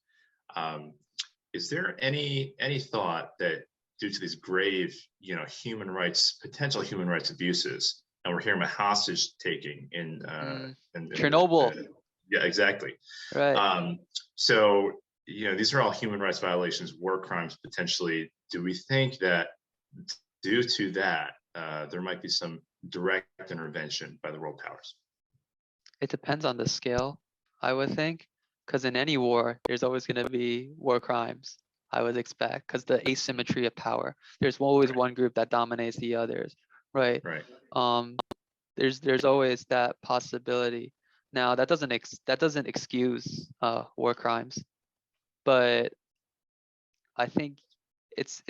Is there any thought that due to these grave, potential human rights abuses, and we're hearing about hostage taking in Chernobyl. Yeah, exactly. Right. So these are all human rights violations, war crimes potentially. Do we think that due to that, there might be some direct intervention by the world powers? It depends on the scale, I would think, because in any war, there's always going to be war crimes, I would expect, because the asymmetry of power. There's always one group that dominates the others, right? Right. There's always that possibility. Now that doesn't excuse war crimes, but I think this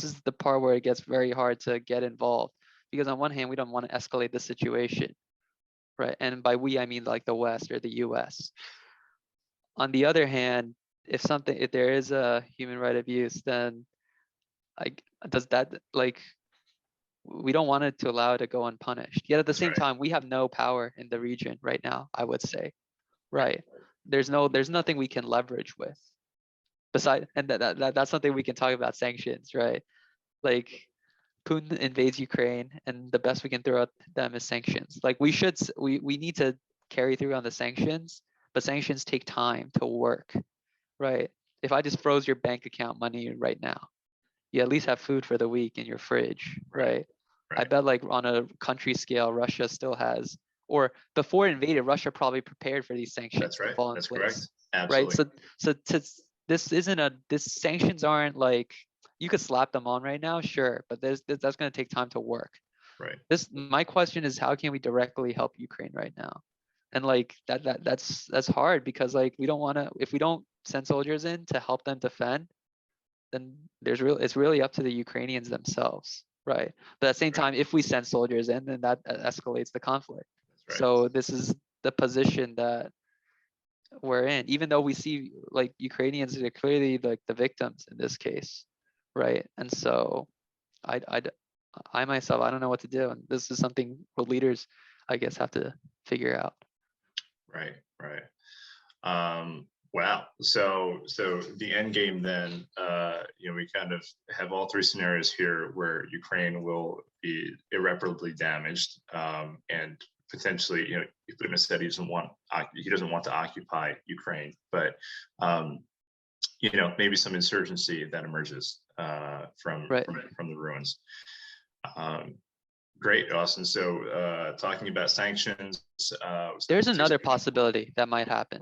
is the part where it gets very hard to get involved, because on one hand we don't want to escalate the situation, right? And by we I mean like the West or the US. On the other hand, if there is a human right abuse, then does that, like, we don't want it to allow it to go unpunished. Yet at the same Right. time, we have no power in the region right now, I would say, right? There's nothing we can leverage with besides, and that's something we can talk about, sanctions, right? Like, Putin invades Ukraine, and the best we can throw at them is sanctions. Like, we need to carry through on the sanctions, but sanctions take time to work, right? If I just froze your bank account money right now, you at least have food for the week in your fridge, right? I Right. bet, like, on a country scale, Russia still has, or before it invaded, Russia probably prepared for these sanctions That's right. to fall in That's place, correct. right? Absolutely. This sanctions aren't like, you could slap them on right now, sure, but that's going to take time to work. Right. My question is, how can we directly help Ukraine right now? And like that's hard, because like we don't want to, if we don't send soldiers in to help them defend, then it's really up to the Ukrainians themselves, right? But at the same time, if we send soldiers in, then that escalates the conflict. That's right. So this is the position that we're in, even though we see like Ukrainians are clearly like the victims in this case, right? And so I myself, I don't know what to do, and this is something what leaders, I guess, have to figure out. Right. Right. Wow. So the end game then, we kind of have all three scenarios here where Ukraine will be irreparably damaged, and potentially, Putin said he doesn't want to occupy Ukraine, but maybe some insurgency that emerges from the ruins. Great, Austin. So talking about sanctions, there's another possibility that might happen.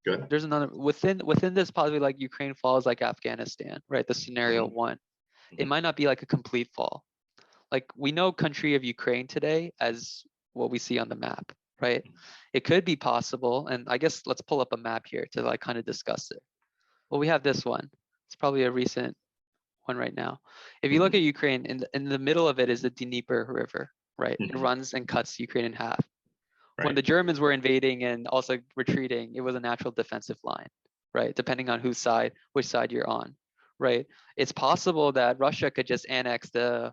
Good. There's another within this possibility, like Ukraine falls like Afghanistan, right? The scenario one. It might not be like a complete fall. Like, we know country of Ukraine today as what we see on the map, right? It could be possible, and I guess let's pull up a map here to like kind of discuss it. Well, we have this one. It's probably a recent one right now. If you look at Ukraine, in the middle of it is the Dnieper River, right? It runs and cuts Ukraine in half. When the Germans were invading and also retreating, it was a natural defensive line, right? Depending on which side you're on, right? It's possible that Russia could just annex the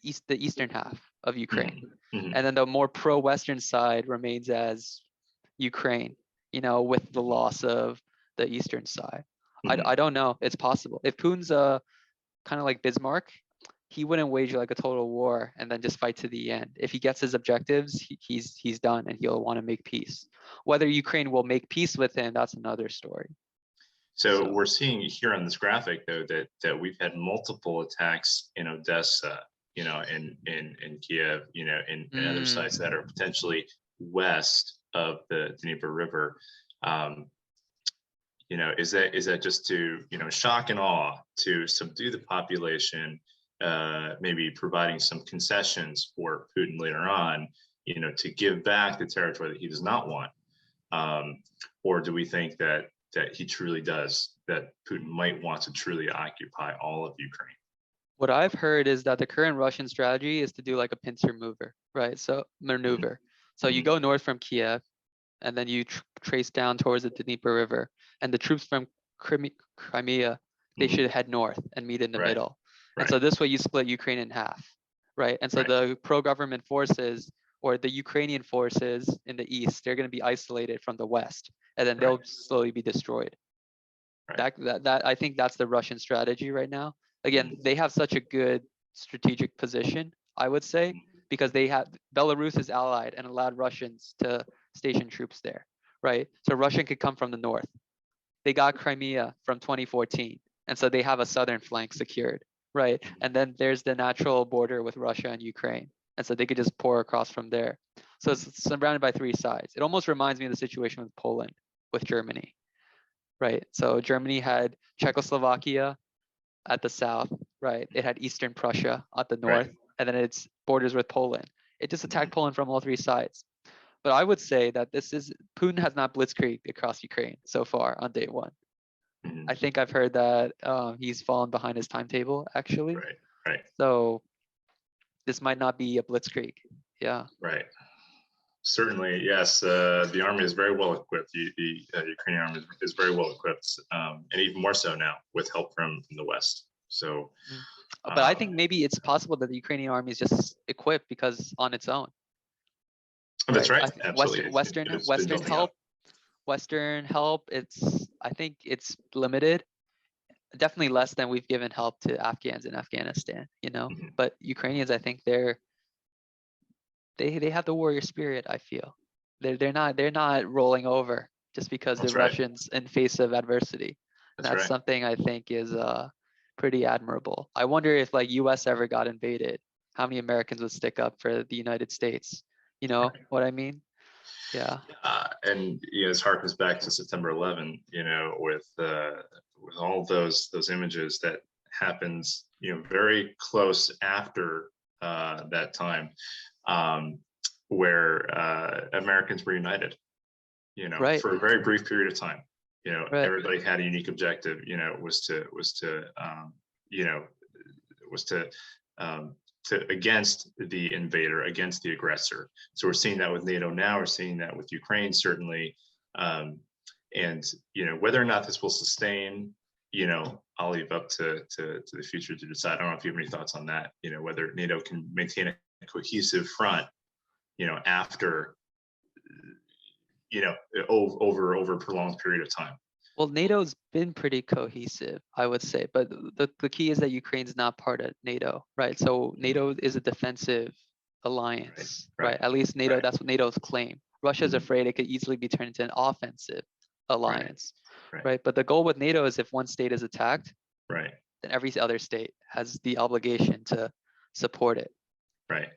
eastern half of Ukraine, and then the more pro-Western side remains as Ukraine, with the loss of the eastern side. I don't know. It's possible. If Putin's kind of like Bismarck, he wouldn't wage like a total war and then just fight to the end. If he gets his objectives, he's done, and he'll want to make peace. Whether Ukraine will make peace with him, that's another story. So we're seeing here on this graphic, though, that we've had multiple attacks in Odessa, in Kiev, in other sites that are potentially west of the Dnieper River. Is that just to shock and awe, to subdue the population, maybe providing some concessions for Putin later on, to give back the territory that he does not want, or do we think that he truly does, that Putin might want to truly occupy all of Ukraine? What I've heard is that the current Russian strategy is to do like a pincer mover, right? So maneuver. So you go north from Kiev, and then you trace down towards the Dnieper River, and the troops from Crimea, they should head north and meet in the middle. And so this way you split Ukraine in half, right? And so the pro-government forces, or the Ukrainian forces in the east, they're going to be isolated from the west, and then they'll slowly be destroyed. That I think that's the Russian strategy right now. Again, they have such a good strategic position, I would say, because Belarus is allied and allowed Russians to station troops there, right? So Russia could come from the north. They got Crimea from 2014, and so they have a southern flank secured, right? And then there's the natural border with Russia and Ukraine, and so they could just pour across from there. So it's surrounded by three sides. It almost reminds me of the situation with Poland, with Germany. right? So Germany had Czechoslovakia at the south, right? It had Eastern Prussia at the north, Right. and then its borders with Poland. It just attacked Poland from all three sides. But I would say that Putin has not blitzkrieged across Ukraine so far on day one. Mhm. I think I've heard that he's fallen behind his timetable, actually. Right. Right. So this might not be a blitzkrieg. Yeah. Right. Certainly, yes. The army is very well equipped. The Ukrainian army is very well equipped, and even more so now with help from the West. So, But I think maybe it's possible that the Ukrainian army is just equipped because on its own. that's right. I think Absolutely. Western It's been building up. help. I think it's limited. Definitely less than we've given help to Afghans in Afghanistan. Mhm. But Ukrainians, I think they have the warrior spirit. I feel they're not rolling over just because That's the right. Russians in face of adversity. That's That's right. something I think is pretty admirable. I wonder if like US ever got invaded, how many Americans would stick up for the United States? You know Right. what I mean? Yeah. And this harkens back to September 11. With all those images that happens, very close after that time, where Americans were united. Right. For a very brief period of time. Right. Everybody had a unique objective. Was to against the invader, against the aggressor. So we're seeing that with NATO now. We're seeing that with Ukraine, certainly. And whether or not this will sustain, I'll leave up to the future to decide. I don't know if you have any thoughts on that. Whether NATO can maintain a cohesive front, after over a prolonged period of time. Well, NATO's been pretty cohesive, I would say, but the key is that Ukraine's not part of NATO, right? So NATO is a defensive alliance, right? At least NATO, that's what NATO's claim. Russia's afraid it could easily be turned into an offensive alliance, right? But the goal with NATO is if one state is attacked, right, then every other state has the obligation to support it. Right.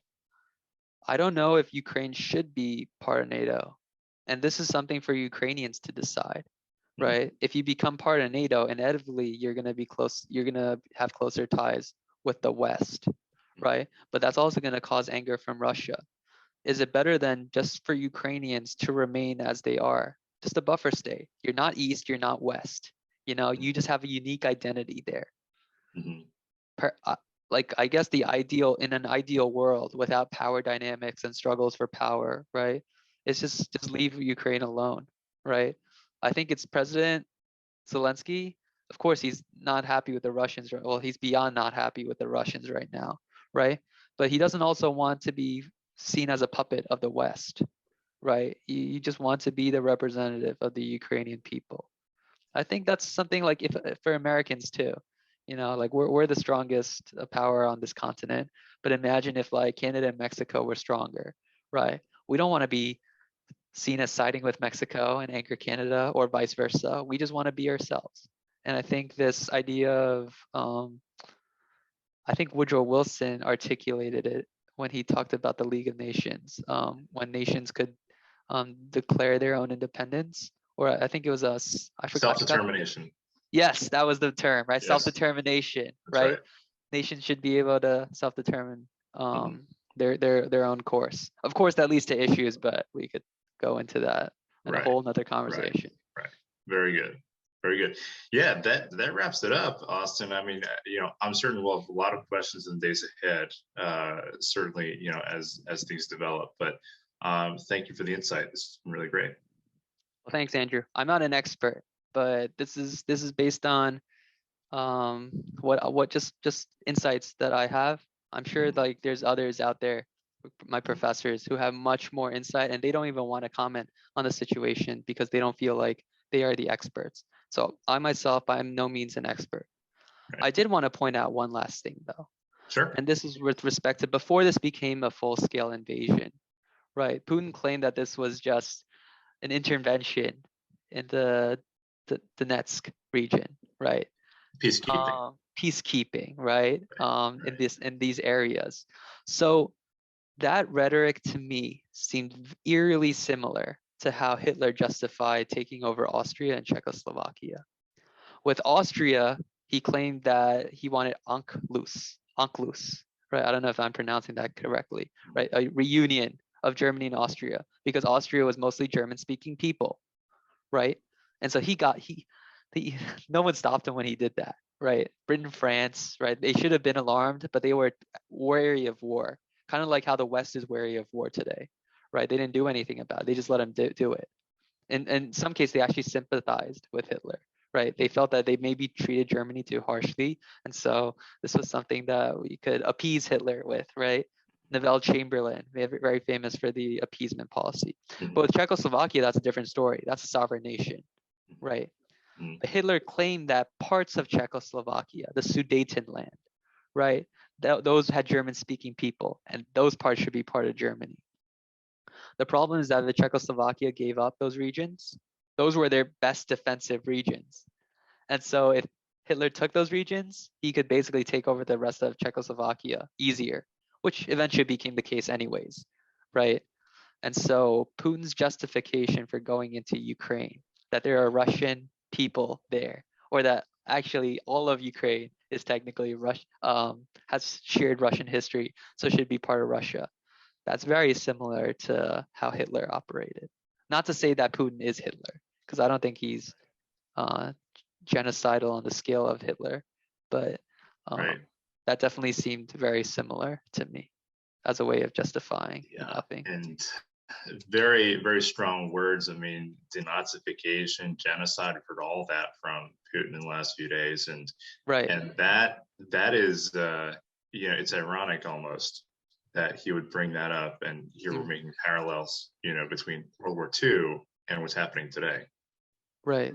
I don't know if Ukraine should be part of NATO. And this is something for Ukrainians to decide, right? If you become part of NATO, inevitably you're going to be close, you're going to have closer ties with the West, right? But that's also going to cause anger from Russia. Is it better than just for Ukrainians to remain as they are, just a buffer state? You're not East, you're not West. You just have a unique identity there. Like, I guess in an ideal world without power dynamics and struggles for power, right? It's just leave Ukraine alone, right? I think it's President Zelensky. Of course, he's not happy with the Russians. Well, he's beyond not happy with the Russians right now, right? But he doesn't also want to be seen as a puppet of the West, right? You just want to be the representative of the Ukrainian people. I think that's something like if for Americans too, like we're the strongest power on this continent, but imagine if like Canada and Mexico were stronger, right? We don't want to be seen as siding with Mexico and anchor Canada or vice versa. We just want to be ourselves. And I think this idea of, I think Woodrow Wilson articulated it when he talked about the League of Nations, when nations could declare their own independence, or I think it was us. I forgot. Self-determination. Yes, that was the term, right? Yes. Self-determination, right? Nations should be able to self-determine their own course. Of course, that leads to issues, but we could go into that in a whole nother conversation. Right. Very good. Very good. Yeah, that wraps it up, Austin. I mean, I'm certain we'll have a lot of questions in the days ahead. Certainly, as things develop. But thank you for the insight. This has been really great. Well, thanks, Andrew. I'm not an expert, but this is based on what just insights that I have. I'm sure like there's others out there, my professors, who have much more insight, and they don't even want to comment on the situation because they don't feel like they are the experts. So I myself, I'm no means an expert. I did want to point out one last thing though. Sure. And this is with respect to before this became a full-scale invasion, right? Putin claimed that this was just an intervention in the Donetsk region, right? Peacekeeping, right? In these areas. So that rhetoric to me seemed eerily similar to how Hitler justified taking over Austria and Czechoslovakia. With Austria, he claimed that he wanted Anschluss, right? I don't know if I'm pronouncing that correctly, right? A reunion of Germany and Austria, because Austria was mostly German-speaking people, right? And so no one stopped him when he did that, right? Britain, France, right? They should have been alarmed, but they were wary of war, kind of like how the West is wary of war today, right? They didn't do anything about it. They just let him do it. And in some cases, they actually sympathized with Hitler, right? They felt that they maybe treated Germany too harshly. And so this was something that we could appease Hitler with, right? Neville Chamberlain, very famous for the appeasement policy. But with Czechoslovakia, that's a different story. That's a sovereign nation, right? But Hitler claimed that parts of Czechoslovakia, the Sudetenland, right? Those had German-speaking people, and those parts should be part of Germany. The problem is that the Czechoslovakia gave up those regions. Those were their best defensive regions. And so if Hitler took those regions, he could basically take over the rest of Czechoslovakia easier, which eventually became the case anyways, right? And so Putin's justification for going into Ukraine, that there are Russian people there, or that actually all of Ukraine is technically has shared Russian history, so should be part of Russia. That's very similar to how Hitler operated. Not to say that Putin is Hitler, because I don't think he's genocidal on the scale of Hitler, but that definitely seemed very similar to me as a way of justifying upping. And very, very strong words. I mean, denazification, genocide, I've heard all that from Putin in the last few days. And and that is, it's ironic almost that he would bring that up, and here we're making parallels, between World War II and what's happening today. Right.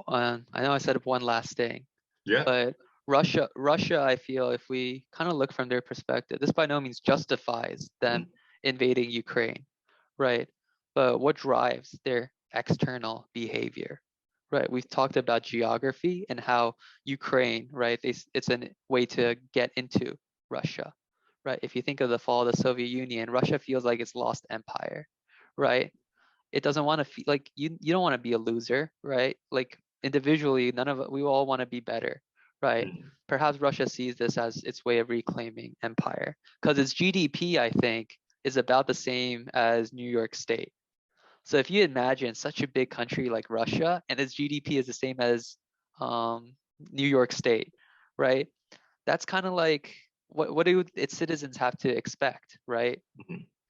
I know I said one last thing. Yeah. But Russia, I feel, if we kind of look from their perspective, this by no means justifies them invading Ukraine, right? But what drives their external behavior, right? We've talked about geography and how Ukraine, right? It's a way to get into Russia, right? If you think of the fall of the Soviet Union, Russia feels like it's lost empire, right? It doesn't want to feel like you don't want to be a loser, right? Like individually, we all want to be better, right? Perhaps Russia sees this as its way of reclaiming empire, because its GDP, I think, is about the same as New York State. So if you imagine such a big country like Russia and its GDP is the same as New York State, right? That's kind of like what do its citizens have to expect, right?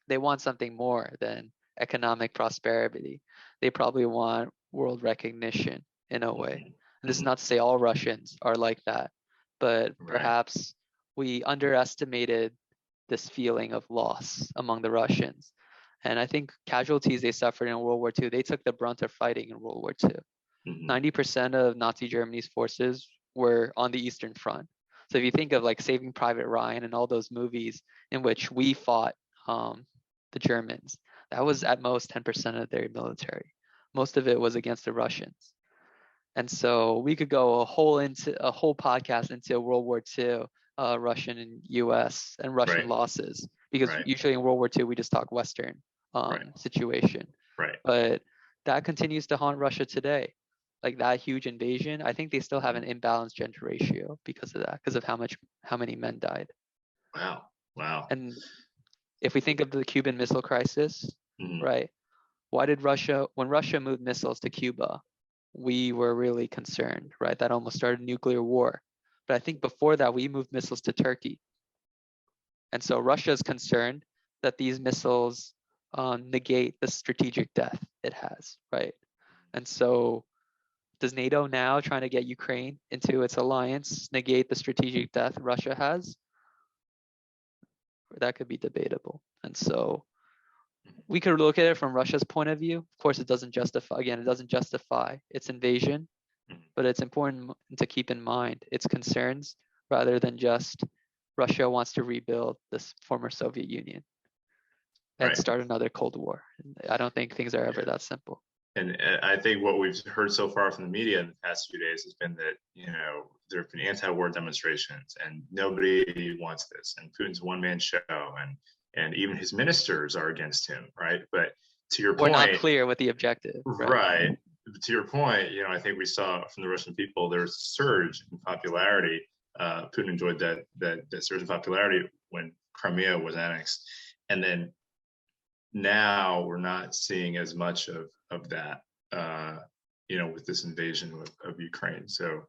They want something more than economic prosperity. They probably want world recognition in a way. And this is not to say all Russians are like that, but perhaps we underestimated this feeling of loss among the Russians. And I think casualties they suffered in World War II, they took the brunt of fighting in World War II. 90% of Nazi Germany's forces were on the Eastern Front. So if you think of like Saving Private Ryan and all those movies in which we fought the Germans, that was at most 10% of their military. Most of it was against the Russians. And so we could go a whole podcast into World War II, Russian and US and Russian losses, because usually in World War II, we just talk Western situation. But that continues to haunt Russia today. Like that huge invasion, I think they still have an imbalanced gender ratio because of that, because of how many men died. Wow. And if we think of the Cuban Missile Crisis, right? Why did when Russia moved missiles to Cuba, we were really concerned, right? That almost started nuclear war. But I think before that, we moved missiles to Turkey. And so Russia is concerned that these missiles negate the strategic death it has, right? And so does NATO now, trying to get Ukraine into its alliance, negate the strategic death Russia has? That could be debatable. And so we could look at it from Russia's point of view. Of course, it doesn't justify its invasion, but it's important to keep in mind its concerns rather than just Russia wants to rebuild this former Soviet Union and start another Cold War. I don't think things are ever that simple. And I think what we've heard so far from the media in the past few days has been that, there have been anti-war demonstrations and nobody wants this. And Putin's one-man show and even his ministers are against him, right? But to your We're not point, clear with the objective. right? To your point, I think we saw from the Russian people there's a surge in popularity. Putin enjoyed that surge in popularity when Crimea was annexed, and then now we're not seeing as much of that, with this invasion of Ukraine. So,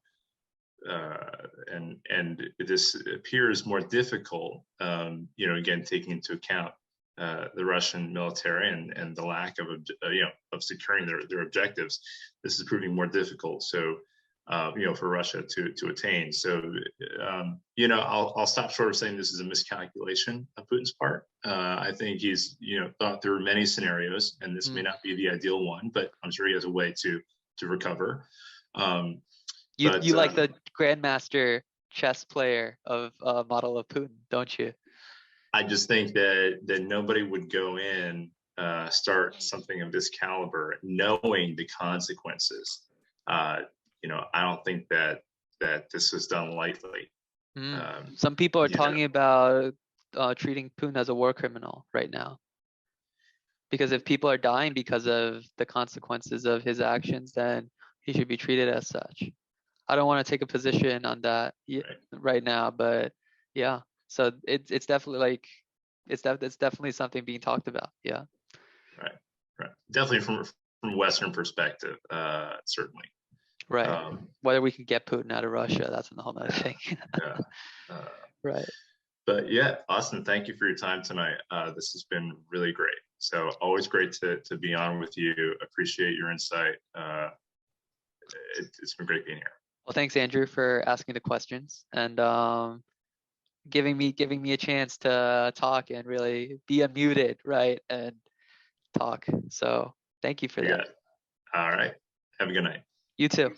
and this appears more difficult, again, taking into account the Russian military and the lack of securing their objectives. This is proving more difficult. So, for Russia to attain. So, I'll stop short of saying this is a miscalculation on Putin's part. I think he's, thought through many scenarios, and this may not be the ideal one, but I'm sure he has a way to recover. You like the grandmaster chess player of model of Putin, don't you? I just think that nobody would go in, start something of this caliber, knowing the consequences. I don't think that this was done lightly. Some people are talking about treating Putin as a war criminal right now, because if people are dying because of the consequences of his actions, then he should be treated as such. I don't want to take a position on that right now, but yeah. So it's definitely it's definitely something being talked about. Yeah. Right. Definitely from Western perspective, certainly. Right. Whether we can get Putin out of Russia, that's a whole other thing. Right. But yeah, Austin, thank you for your time tonight. This has been really great. So always great to be on with you. Appreciate your insight. It's been great being here. Well, thanks, Andrew, for asking the questions and giving me a chance to talk and really be unmuted, right, and talk. So thank you for that. All right. Have a good night. You too.